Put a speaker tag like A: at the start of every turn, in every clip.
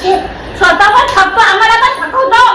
A: स्वतः पण थकतो, आम्हाला पण थकवतो.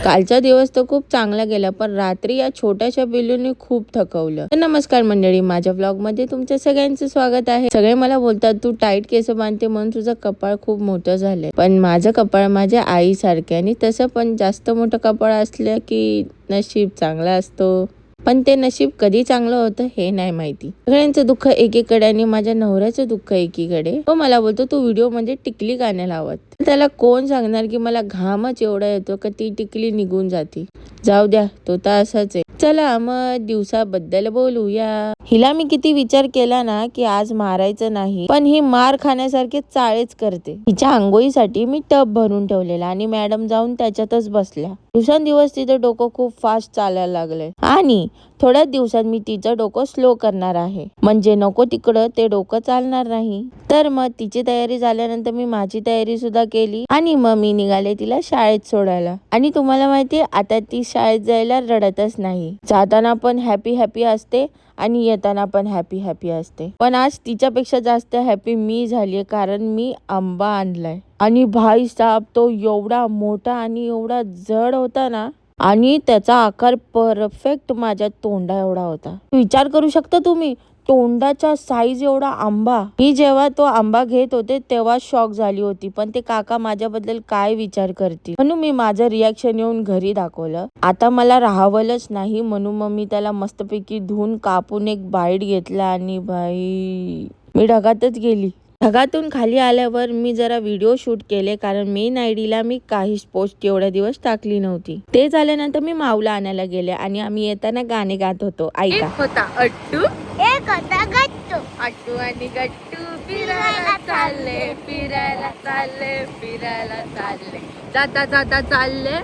B: कालचा दिवस तर खूप चांगला गेला, पण रात्री या छोट्याशा बिल्लूने खूप थकवलं. नमस्कार मंडळी, माझ्या व्लॉग मध्ये तुमच्या सगळ्यांचं स्वागत आहे. सगळे मला बोलतात तू टाईट केस बांधते म्हणून तुझं कपाळ खूप मोठं झालंय, पण माझं कपाळ माझ्या आई सारखे. आणि तसं पण जास्त मोठं कपाळ असलं की नशीब चांगला असतो, पण ते नशीब कधी चांगलं होतं हे नाही माहिती. सगळ्यांचं दुःख एकीकडे आणि माझ्या नवऱ्याचं दुःख एकीकडे. तो मला बोलतो तू व्हिडिओ मध्ये टिकली का नाही लावत. त्याला कोण सांगणार की मला घामच एवढा येतो का ती टिकली निघून जाती. जाऊ द्या, तो तर असाच आहे. चला मग दिवसाबद्दल बोलूया. हिला मी किती विचार केला ना की आज मारायचं नाही, पण ही मार खाण्यासारखे चाळेच करते. तिच्या आंघोळीसाठी मी टब भरून ठेवलेला आणि मॅडम जाऊन त्याच्यातच बसल्या. दिवसेंदिवस तिचं डोकं खूप फास्ट चालायला लागलंय आणि थोड्याच दिवसात मी तिचं डोकं स्लो करणार आहे, म्हणजे नको तिकडं ते डोकं चालणार नाही. तर मग तिची तयारी झाल्यानंतर मी माझी तयारी सुद्धा केली आणि मग मी निघाले तिला शाळेत सोडायला. आणि तुम्हाला माहितीये आता ती शाळेत जायला रडतच नाही. जाताना पण हॅपी हॅपी असते आणि येताना पण हॅपी हॅपी असते. पण आज तिच्यापेक्षा जास्त हॅपी मी झालीय, कारण मी आंबा आणलाय. आणि भाई साहब तो एवढा मोठा आणि एवढा जड होता ना, आणि त्याचा आकार परफेक्ट माझ्या तोंडा एवढा होता. विचार करू शकता तुम्ही, तोंडाच्या साईज एवढा आंबा. मी जेव्हा तो आंबा घेत होते तेव्हा शॉक झाली होती, पण ते काका माझ्याबद्दल काय विचार करतील म्हणून मी माझं रिॲक्शन येऊन घरी दाखवलं. आता मला राहावलंच नाही म्हणून मग मी त्याला मस्तपैकी धुवून कापून एक बाईट घेतला आणि भाई मी ढगातच गेली. ढगातून खाली आल्यावर मी जरा व्हिडिओ शूट केले, कारण मेन आयडीला मी काहीच पोस्ट एवढ्या दिवस टाकली नव्हती. ते झाल्यानंतर मी माऊला आणायला गेले आणि आम्ही येताना गाणे गात होतो. ऐका.
A: एक होता अट्टू, एक होता गट्टू. अट्टू आणि गट्टू फिरायला चालले, फिरायला चालले, फिरायला चालले, जाता जाता चालले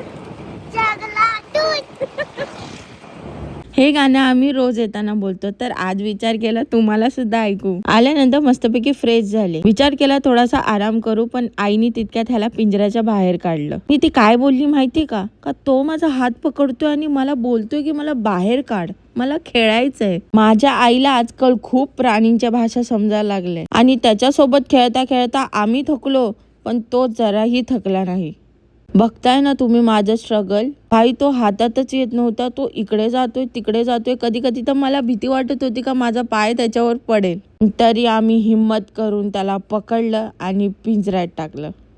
A: जगला दूध.
B: हे गाणं आम्ही रोज येताना बोलतो, तर आज विचार केला तुम्हाला सुद्धा ऐकू. आल्यानंतर मस्तपैकी फ्रेश झाले. विचार केला थोडासा आराम करू, पण आईने तितक्यात ह्याला पिंजऱ्याच्या बाहेर काढलं. मी ती काय बोलली माहिती का तो माझा हात पकडतोय आणि मला बोलतोय की मला बाहेर काढ, मला खेळायचंय. माझ्या आईला आजकाल खूप प्राणींच्या भाषा समजायला लागल्या आणि त्याच्यासोबत खेळता खेळता आम्ही थकलो, पण तो जराही थकला नाही. बघताय ना तुम्ही माझं स्ट्रगल. भाई तो हातातच येत नव्हता, तो इकडे जातोय तिकडे जातोय. कधी कधी तर मला भीती वाटत होती का माझा पाय त्याच्यावर पडेल, तरी आम्ही हिम्मत करून त्याला पकडलं आणि पिंजऱ्यात टाकलं.